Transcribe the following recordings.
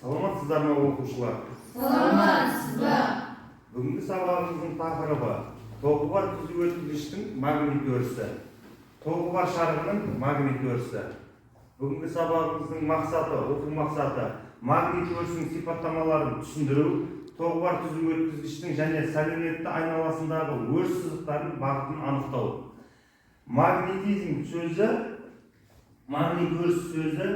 Саламатсыздар ма оқушылар? Саламатсыз ба? Бүгінгі сабағымыздың тақырыбы тоғы бар түзу өткізгіштің магнит өрісі. Тоғы бар шарғының магнит өрісі. Бүгінгі сабағымыздың мақсаты, оқу мақсаты магнит өрісінің сипаттамаларын түсіндіру, тоғы бар түзу өткізгіштің және сәулетті айналасындағы өріс сызықтардың бағытын анықтау. Магнетизм сөзі, магнит өріс сөзі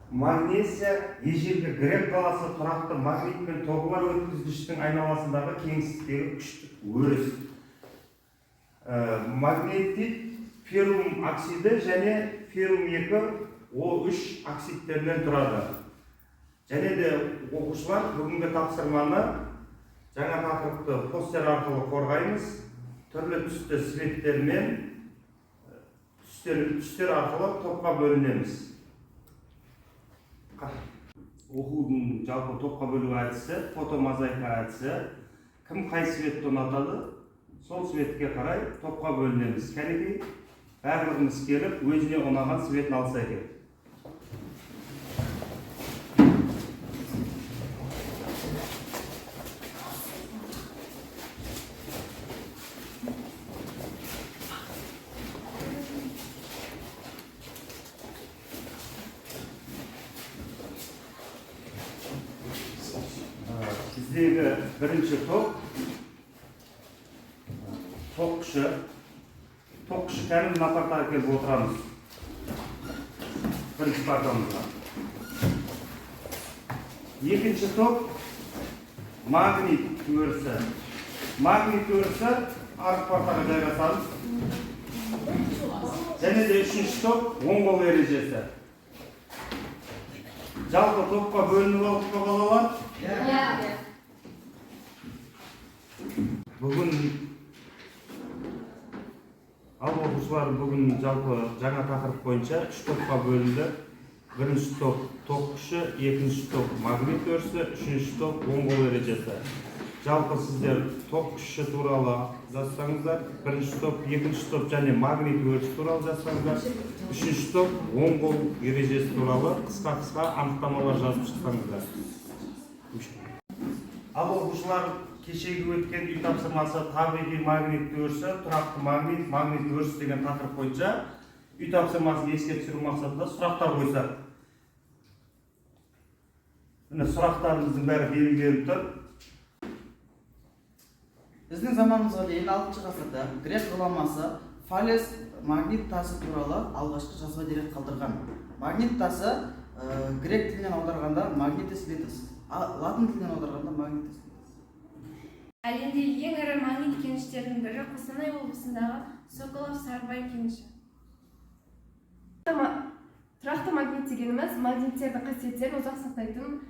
Магнесия ежелгі грек қаласы тұрақты магнит пен тоғы бар өткізгіштің айналасындағы кеңістіктегі күштік өріс. Магнетит феррум оксиді және феррум 2 O3 оксидтерінен тұрады. Және де оқушылар бүгінгі тапсырманы жаңа тақырыпты постер арқылы қорғаймыз. Түрлі түсті светтермен түстер арқылы топқа бөлінеміз. Оқудың жалпы топқа бөлу әдісі, фотомозаика әдісі. Кім қай светті ұнатады, сол светке қарай топқа бөлінеміз. Кәнекей барлығымыз келіп, өзіне ұнаған светін алса екен. Біздегі бірінші топ тоқшы кәміл апартаға келіп отырамыз. Бірінші партамызға. Екінші топ магнит өрісі. Магнит өрісі арғы партаға жайғасамыз. Және де үшінші топ оң қол ережесі. Жалпы топқа бөлініп алып балалар. Бүгін оқушылар бүгін жалпы жаңа тақырып бойынша 3 топқа бөлінді. Бірінші топ тоқшы, екінші топ магнит өрісі, үшінші топ оң қол ережесі. Жалпы сіздер тоқшы туралы жазсаңыздар, бірінші топ, екінші топ және магнит өрісі туралы жазсаңыздар, үшінші топ оң қол ережесі туралы қысқа анықтамалар жазып шықсаңыздар. Ал оқушылар кешегі өткен үй тапсырмасы табиғи магнит өрісі, тұрақты магнит өрісі деген тақырып бойынша үй тапсырмасын еске түсіру мақсатында сұрақтар қойсақ. Міне сұрақтарымыздың бәрі белгіленіп тұр. Біздің заманымызға дейін 6 ғасырда грек ғұламасы Фалес магнит тасы туралы алғашқы жазба дерек қалдырған. Магнит тасы грек тілінен аударғанда магнитес летос, латын тілінен аударғанда магнитес. Әлемдегі ең ірі магнит кеніштерінің бірі Қостанай облысындағы Соколов-Сарыбай кеніші. Тұрақты магнит дегеніміз магниттердің қасиеттерін ұзақ сақтайтын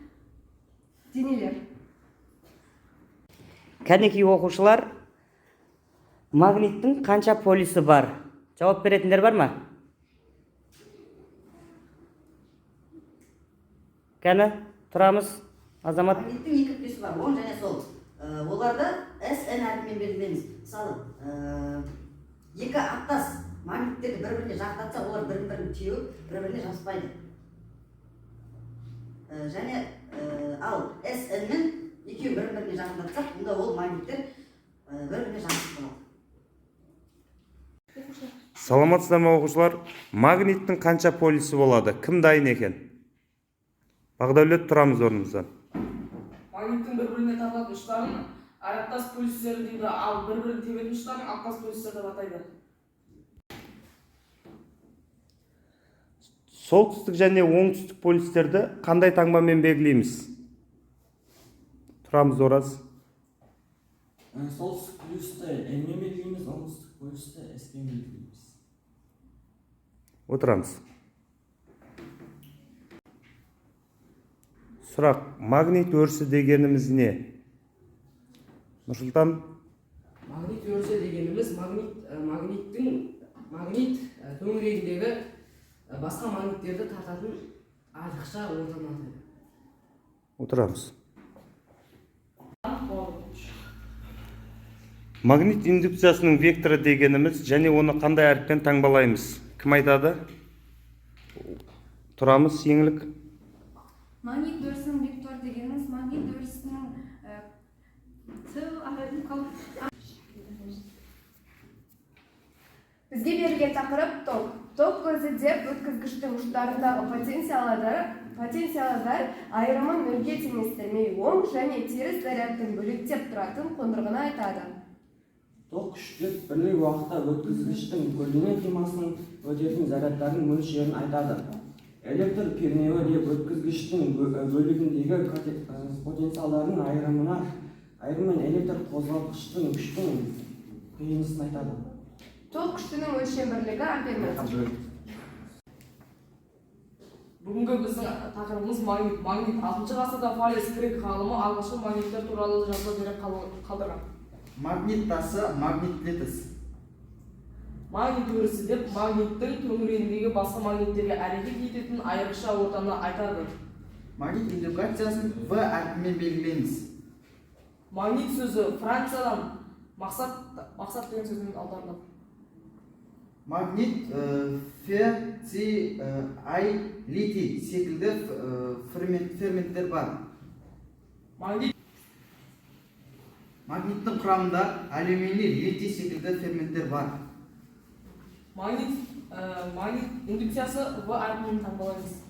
денелер. Кәнекей оқушылар, магниттің қанша полюсі бар? Жауап беретіндер бар ма? Кәні, тұрамыз, Азамат. Магниттің 2 түрлісі бар, оң және сол. Оларды SN әрпімен белгілейміз. Мысалы, 2 аттас магниттерді бір-біріне жақындатса, олар бір-бірін теуіп, бір-біріне жабыспайды. Және ал SN-мен екеуі бір-біріне жақындатсақ, онда ол магниттер бір-біріне жабысып болады. Саламатсыздар ма оқушылар? Магниттің қанша полюсі болады? Кім дайын екен? Бағдәулет, тұрамыз орнымыздан. Магниттің бір-біріне тартатын ұштарын аяқтас полюстері дейді, ал бір-бірін тебетін ұштарын аттас полюстері деп атайды. Солтүстік және оңтүстік полюстерді қандай таңбамен белгілейміз? Тұрамыз ораз. Солтүстік полюсті N-мен белгілейміз, оңтүстік полюсті S-мен белгілейміз. Отырамыз. Сұрақ, магнит өрісі дегеніміз не? Нұрсұлтан? Магнит өрісі дегеніміз магнит төңірегіндегі басқа магниттерді тартатын айрықша ортаны атайды. Отырамыз. Магнит индукциясының векторы дегеніміз және оны қандай әріппен таңбалаймыз? Кім айтады? Тұрамыз, еңлік. магнит өрісінің вектор дегеніміз магнит өрісінің бізге берілген тақырып ток. Ток көзі деп өткізгіштің ұштарындағы потенциалдар айырымы нөлге теңестірмей оң және теріс зарядтың бөлектеп тұратын қондырғыны айтады. Ток күштеп бірлік уақытта өткізгіштің көлденең қимасының өтетін зарядтардың мөлшерін айтады. Электр кернеуі деп өткізгіштің бөлігіндегі потенциалдардың айырымын электр қозғалтқыштың күштің қиындысын айтады. Ток күштінің өлшем бірлігі амперметр. Бүгінгі біздің тақырыбымыз магнит. Магнит 6 ғасырда Фалес грек ғалымы алғашқы магниттер туралы жазба дерек қалдырған. Магнит тасы, магнитлі тіс. Магнит өрісі деп магниттің төңірегіндегі басқа магниттерге әрекет ететін айрықша ортаны айтады. Магнит индукациясын В әрпімен белгілейміз. Магнит сөзі Франциядан мақсат деген сөзінен аударылады. Магнит литий секілді ферменттер бар. Магниттің құрамында алюминий, литий секілді ферменттер бар. Магнит индукциясы В әрпімен таңбалаймыз.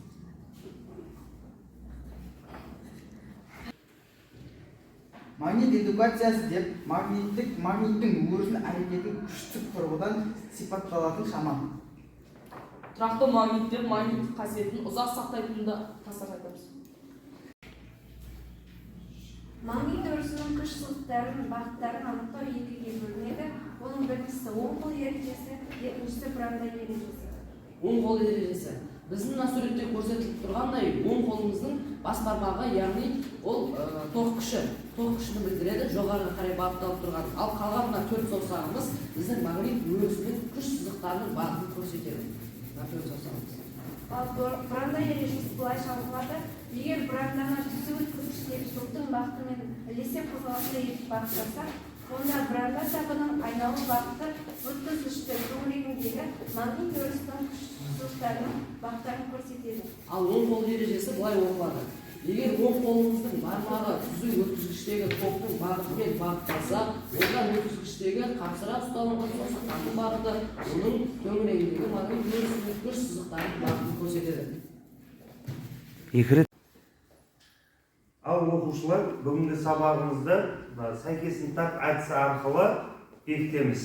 Магнит индукациясы деп магниттің өрісінің әрекеті күштік тұрғыдан сипатталатын шама. Тұрақты магнит деп магниттік қасиетін ұзақ сақтайтынды тастап айтамыз. Магнит өрісінің күш сызықтарын, бағыттарын анықтау екіге бөлінеді. Оның біріншісі оң қол ережесі, екіншісі бұранда ережесі. Оң қол ережесі. Біздің мына суретте көрсетіліп тұрғандай, оң қолымыздың бас бармағы, яғни ол ток күші. Ток күшін білдіреді, жоғарыға қарай бағытталып тұрған. Ал қалған мына 4 саусағымыз біздің магнит өрісінің күш сызықтарының бағытын көрсетеді. Мына 4 саусағымыз. Ал бұранда ережесі былайша анықталады. Егер бұрандана түсу өткізгіштегі токтың бағытымен ілесе қозғалысты етіп бағыттасақ, онда бұранда сабының айналу бағыты өткізгіштің төңірегіндегі магнит өрісінің күш сызықтарының бағыттарын көрсетеді. Ал оң қол ережесі былай оқылады. Егер оң қолымыздың бармағы түзу өткізгіштегі токтың бағытымен бағытталса, онда өткізгіштегі қапсыра ұсталынған саусақтардың бағыты оның төңірегіндегі магнит өрісінің күш сызықтарының бағытын көрсетеді. Ал оқушылар, бүгінгі сабағымызды сәйкесінтақ әдісі арқылы бекітеміз.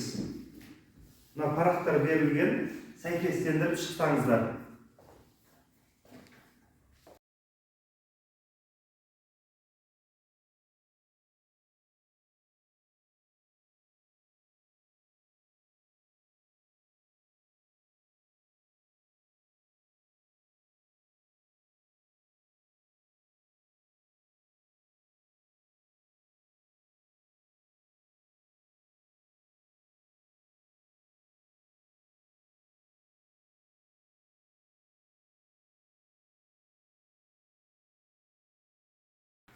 Мына парақтар берілген, сәйкестендіріп шықсаңыздар.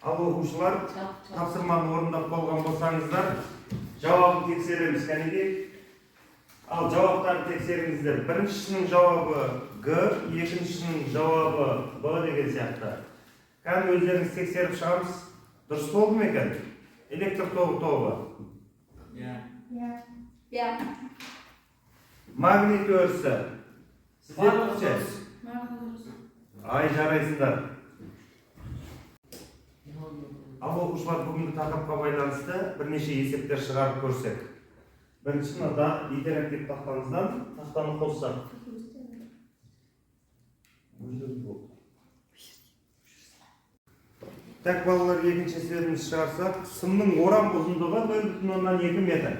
Ал оқушылар, тапсырманы орындап болған болсаңыздар, жауабын тексереміз. Кәнеге? Ал жауаптарды тексеріңіздер. Біріншісінің жауабы Г, екіншісінің жауабы Б деген сияқты. Кәне өздеріңіз тексеріп шығамыз. Дұрыс болды ма екен? Электр тобы. Магнит өрісі. Сіздер ше? Ай, жарайсыңдар. Ал оқушылар, бүгінгі тақырыпқа байланысты бірнеше есептер шығарып көрсек. Бірінші мынада интерактив тақтаңыздан тақтаны қоссақ. Так, балалар, екінші есебімізді шығарсақ, сымның орам ұзындығы 0,2 метр.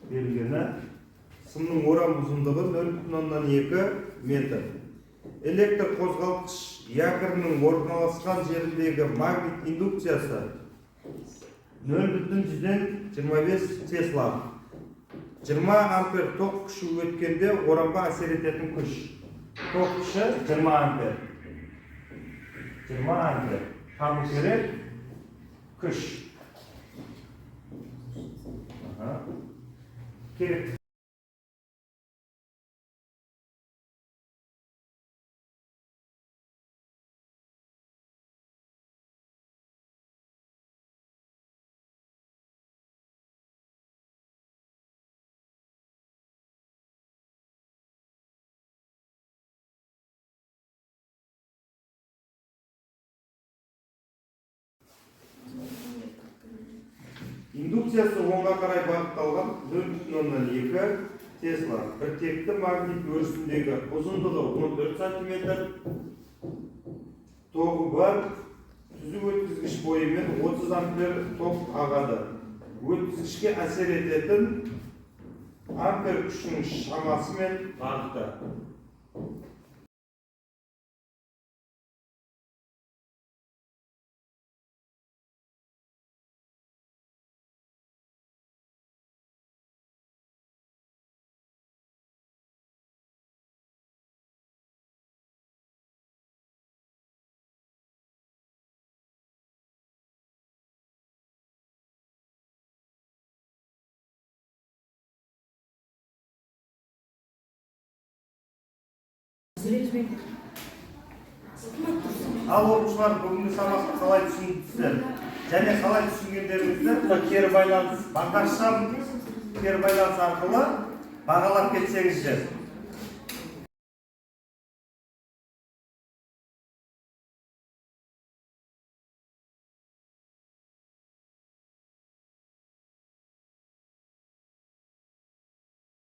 Берілгені, сымның орам ұзындығы 0,2 метр. Электр қозғалтқыш якорының орналасқан жеріндегі магнит индукциясы 0,125 тесла. 20 ампер ток күші өткенде орамға әсер ететін күш. Ток күші 20 ампер. 20 ампер. Табу керек күш. Керек. Индукциясы оңға қарай бағытталған 4,2 Тесла біртекті магнит өрісіндегі ұзындығы 14 см, тоғы бар, түзу өткізгіш бойымен 30 ампер ток ағады. Өткізгішке әсер ететін ампер күшінің шамасы мен бағыты. Ал оқушылар бүгінгі сабақты қалай түсіндіңіздер? Және қалай түсінгендеріңізді мына кері байланыс, банқашшам кері байланыс арқылы бағалап кетсеңіздер.